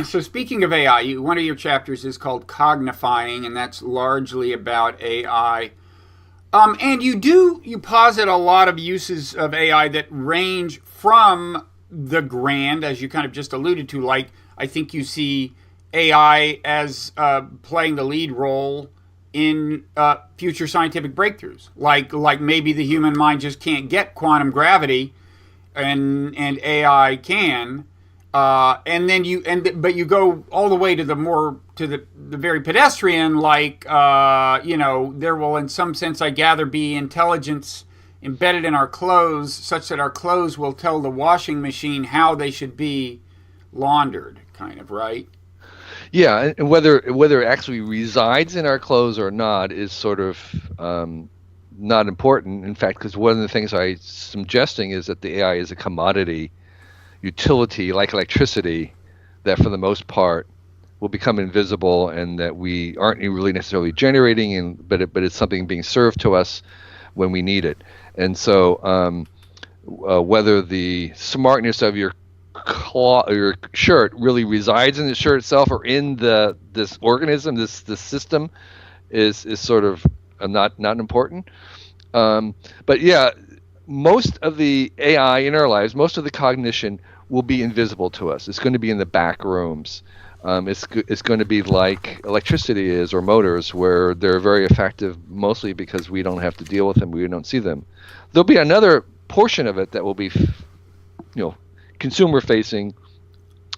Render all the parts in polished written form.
So speaking of AI, one of your chapters is called Cognifying, and that's largely about AI. And you posit a lot of uses of AI that range from the grand, as you kind of just alluded to. Like I think you see AI as playing the lead role in future scientific breakthroughs. Like maybe the human mind just can't get quantum gravity, and AI can. And then but you go all the way to the very pedestrian, like there will in some sense, I gather, be intelligence embedded in our clothes, such that our clothes will tell the washing machine how they should be laundered, kind of, right? Yeah, and whether it actually resides in our clothes or not is sort of not important. In fact, because one of the things I'm suggesting is that the AI is a commodity utility like electricity that for the most part will become invisible and that we aren't really necessarily generating, but it's something being served to us when we need it. And so whether the smartness of your your shirt really resides in the shirt itself or in this organism, this system, is sort of not important. But yeah, most of the AI in our lives, most of the cognition will be invisible to us. It's going to be in the back rooms. It's going to be like electricity is or motors, where they're very effective mostly because we don't have to deal with them, we don't see them. There'll be another portion of it that will be, consumer facing,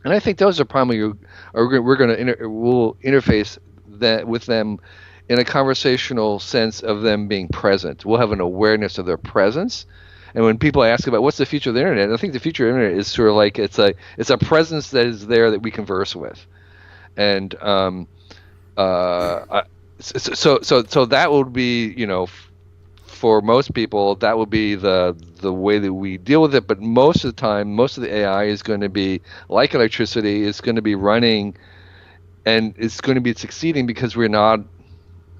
and I think those are probably we're going to we'll interface that with them in a conversational sense of them being present. We'll have an awareness of their presence. And when people ask about what's the future of the internet, I think the future of the internet is sort of like it's a presence that is there that we converse with, and so that would be, for most people that would be the way that we deal with it. But most of the time, most of the AI is going to be like electricity. It's going to be running, and it's going to be succeeding because we're not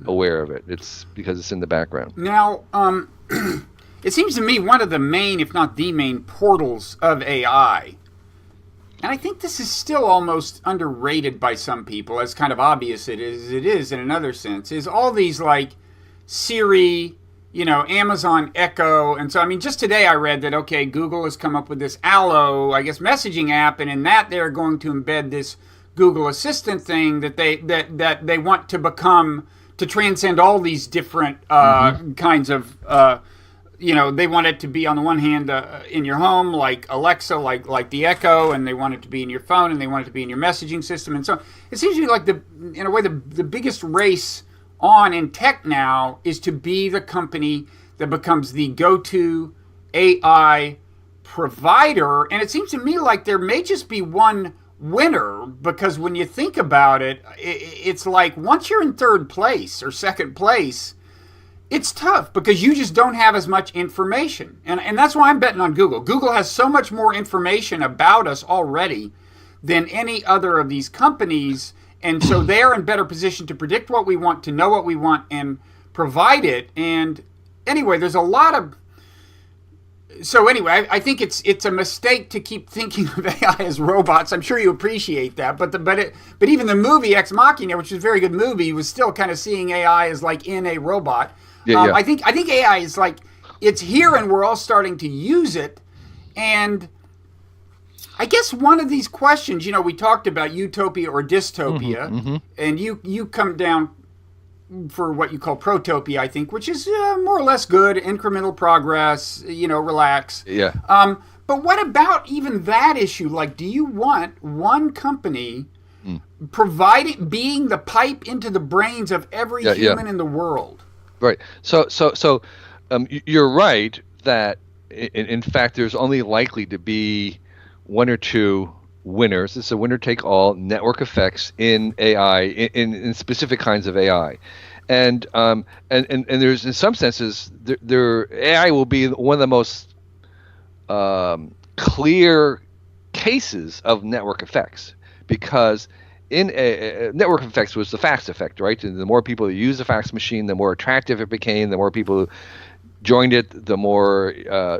aware of it. It's because it's in the background. Now, it seems to me one of the main, if not the main, portals of AI, and I think this is still almost underrated by some people, as kind of obvious it is in another sense, is all these like Siri, Amazon Echo. And so, I mean, just today I read that, okay, Google has come up with this Allo, I guess, messaging app, and in that they're going to embed this Google Assistant thing that they want to become, to transcend all these different Mm-hmm. kinds of they want it to be on the one hand in your home, like Alexa, like the Echo, and they want it to be in your phone, and they want it to be in your messaging system, and so it seems to be like in a way, the biggest race on in tech now is to be the company that becomes the go-to AI provider, and it seems to me like there may just be one winner, because when you think about it, it's like once you're in third place or second place, it's tough because you just don't have as much information. And that's why I'm betting on Google. Google has so much more information about us already than any other of these companies. And so they're in better position to predict what we want, to know what we want, and provide it. And anyway, there's a lot of. So anyway, I think it's a mistake to keep thinking of AI as robots. I'm sure you appreciate that, but even the movie Ex Machina, which is a very good movie, was still kind of seeing AI as like in a robot. Yeah, yeah. I think AI is like, it's here and we're all starting to use it. And I guess one of these questions, we talked about utopia or Mm-hmm, dystopia, mm-hmm. and you come down for what you call protopia, I think, which is more or less good, incremental progress, relax. Yeah. But what about even that issue? Like, do you want one company Mm. providing, being the pipe into the brains of every Yeah, yeah. human in the world? Right. So, you're right that in fact there's only likely to be one or two winners. It's a winner take all network effects in AI, in specific kinds of AI. And there's, in some senses, AI will be one of the most clear cases of network effects, because in network effects was the fax effect, right? And the more people who use the fax machine, the more attractive it became. The more people joined it, the more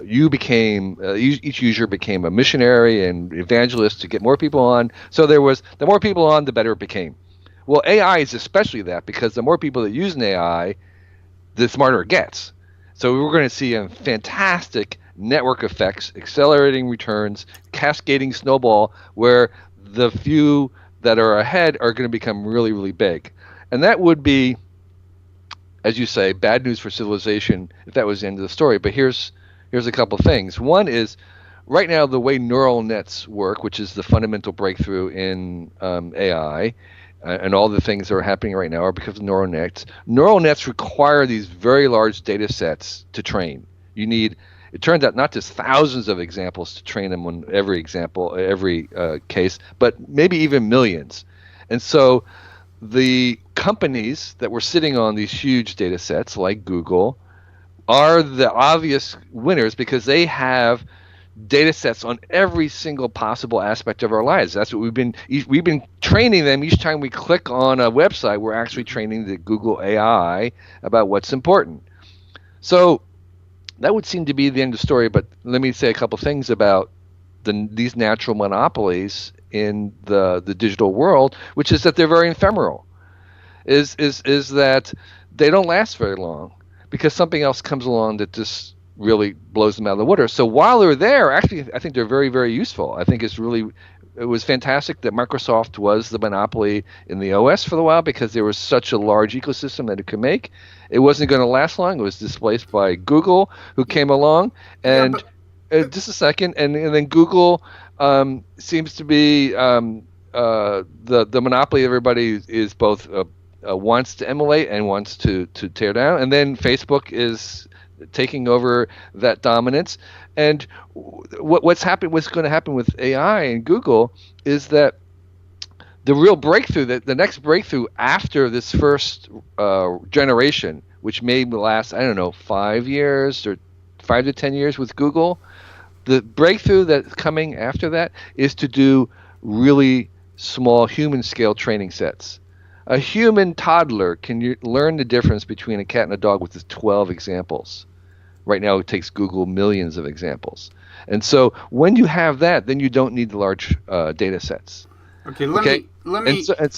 you became, each user became a missionary and evangelist to get more people on. So the more people on, the better it became. Well, AI is especially that, because the more people that use an AI, the smarter it gets. So we're going to see a fantastic network effects, accelerating returns, cascading snowball, where the few that are ahead are going to become really, really big. And that would be, as you say, bad news for civilization if that was the end of the story. But here's a couple things. One is, right now, the way neural nets work, which is the fundamental breakthrough in AI, and all the things that are happening right now are because of neural nets. Neural nets require these very large data sets to train. You need, it turns out, not just thousands of examples to train them on every example, every case, but maybe even millions. And so the companies that were sitting on these huge data sets, like Google, are the obvious winners because they have data sets on every single possible aspect of our lives. That's what we've been training them. Each time we click on a website, we're actually training the Google AI about what's important. So that would seem to be the end of the story. But let me say a couple things about these natural monopolies in the digital world, which is that they're very ephemeral. Is that they don't last very long because something else comes along that just really blows them out of the water. So while they're there, actually, I think they're very, very useful. I think it was fantastic that Microsoft was the monopoly in the OS for a while because there was such a large ecosystem that it could make. It wasn't going to last long. It was displaced by Google, who came along. And just a second, and then Google seems to be the monopoly everybody is both wants to emulate and wants to tear down. And then Facebook is taking over that dominance. And what's going to happen with AI and Google is that the real breakthrough, the next breakthrough after this first generation, which may last, I don't know, 5 years or 5 to 10 years with Google, the breakthrough that's coming after that is to do really small human scale training sets. A human toddler can learn the difference between a cat and a dog with 12 examples. Right now, it takes Google millions of examples. And so when you have that, then you don't need the large data sets. Okay, let me. And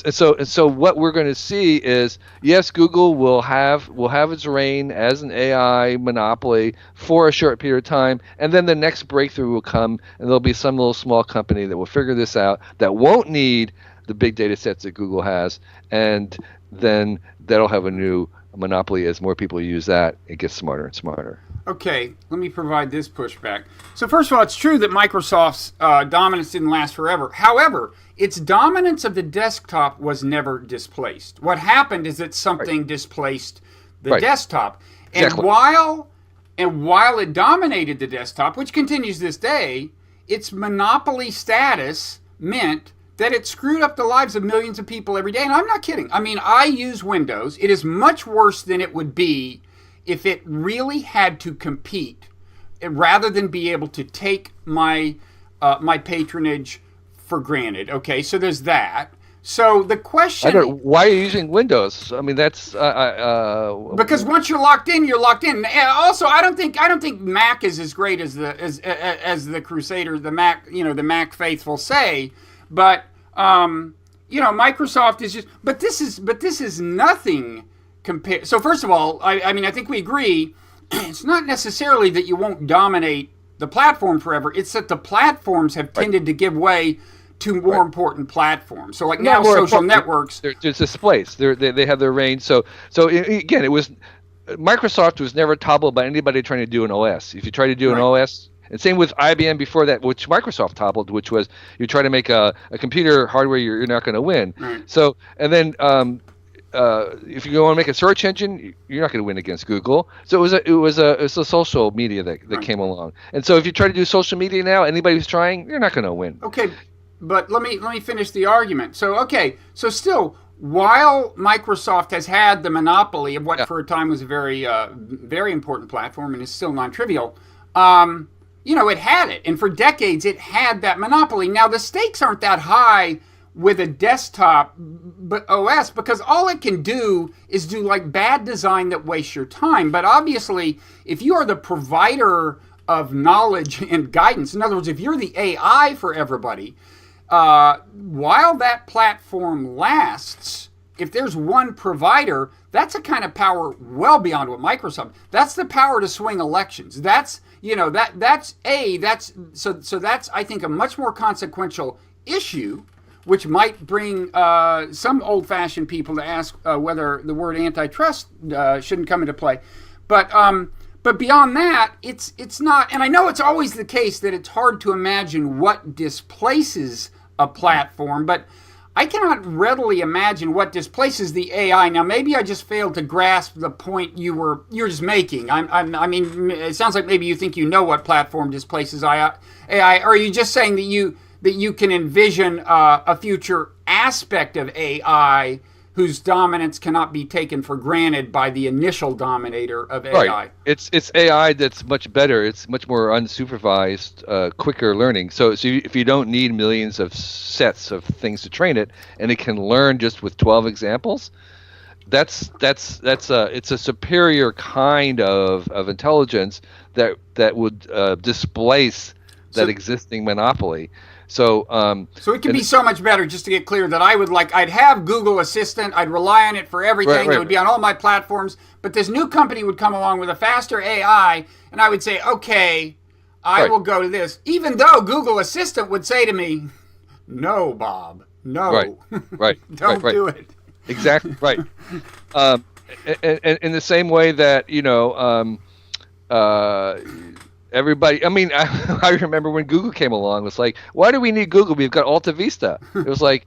so what we're going to see is, yes, Google will have its reign as an AI monopoly for a short period of time, and then the next breakthrough will come, and there'll be some little small company that will figure this out that won't need the big data sets that Google has, and then that'll have a new monopoly as more people use that. It gets smarter and smarter. Okay, let me provide this pushback. So first of all, it's true that Microsoft's dominance didn't last forever. However, its dominance of the desktop was never displaced. What happened is that something displaced the desktop. And Exactly. while it dominated the desktop, which continues this day, its monopoly status meant that it screwed up the lives of millions of people every day. And I'm not kidding. I mean, I use Windows. It is much worse than it would be if it really had to compete, rather than be able to take my my patronage for granted. Okay, so there's that. So the question, why are you using Windows? I mean, that's because once you're locked in, you're locked in. And also, I don't think Mac is as great as the Crusader, the Mac faithful say, but Microsoft is just. But this is nothing. So first of all, I mean, I think we agree, it's not necessarily that you won't dominate the platform forever. It's that the platforms have tended to give way to more important platforms. So like now social networks. They're displaced. They have their reign. So again, it was Microsoft was never toppled by anybody trying to do an OS. If you try to do an OS, and same with IBM before that, which Microsoft toppled, which was you try to make a computer hardware, you're not going to win. Right. So and then if you want to make a search engine, you're not going to win against Google. So it was a social media that came along. And so if you try to do social media now, anybody who's trying, you're not going to win. Okay, but let me finish the argument. So still, while Microsoft has had the monopoly of what for a time was a very very important platform and is still non-trivial, it had it, and for decades it had that monopoly. Now the stakes aren't that high with a desktop OS, because all it can do is do like bad design that wastes your time. But obviously, if you are the provider of knowledge and guidance, in other words, if you're the AI for everybody, while that platform lasts, if there's one provider, that's a kind of power well beyond what Microsoft. That's the power to swing elections. That's that's I think a much more consequential issue, which might bring some old-fashioned people to ask whether the word antitrust shouldn't come into play. But beyond that, it's not. And I know it's always the case that it's hard to imagine what displaces a platform, but I cannot readily imagine what displaces the AI. Now, maybe I just failed to grasp the point you're just making. I mean, it sounds like maybe you think you know what platform displaces AI. Or are you just saying that you can envision a future aspect of AI whose dominance cannot be taken for granted by the initial dominator of AI? Right. It's AI that's much better. It's much more unsupervised, quicker learning. So if you don't need millions of sets of things to train it, and it can learn just with 12 examples, it's a superior kind of intelligence that would displace that existing monopoly. So it can be so much better, just to get clear, that I'd have Google Assistant, I'd rely on it for everything, it would be on all my platforms, but this new company would come along with a faster AI, and I would say, okay, I will go to this, even though Google Assistant would say to me, no, Bob, no, don't do it. Exactly, right. And in the same way that, everybody, I mean, I remember when Google came along, it was like, why do we need Google? We've got Alta Vista. It was like,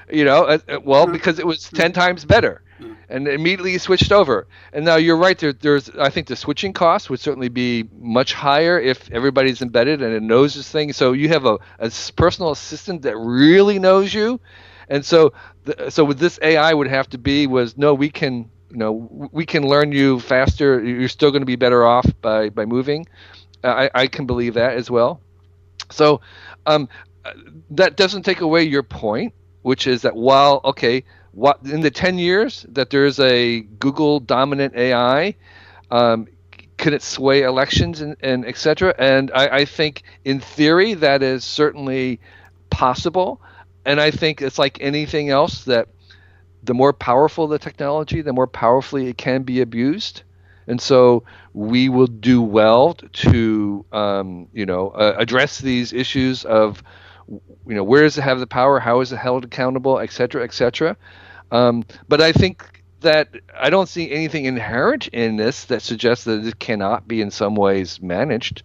because it was 10 times better. And immediately you switched over. And now you're right, there's I think the switching cost would certainly be much higher if everybody's embedded and it knows this thing. So you have a personal assistant that really knows you. And so with this AI would have to be we can learn you faster. You're still going to be better off by moving. I can believe that as well. So that doesn't take away your point, which is that in the 10 years that there's a Google dominant AI, could it sway elections and et cetera? And I think in theory that is certainly possible. And I think it's like anything else, that the more powerful the technology, the more powerfully it can be abused. And so we will do well to, address these issues of, where does it have the power? How is it held accountable, et cetera, et cetera. But I think that I don't see anything inherent in this that suggests that it cannot be in some ways managed.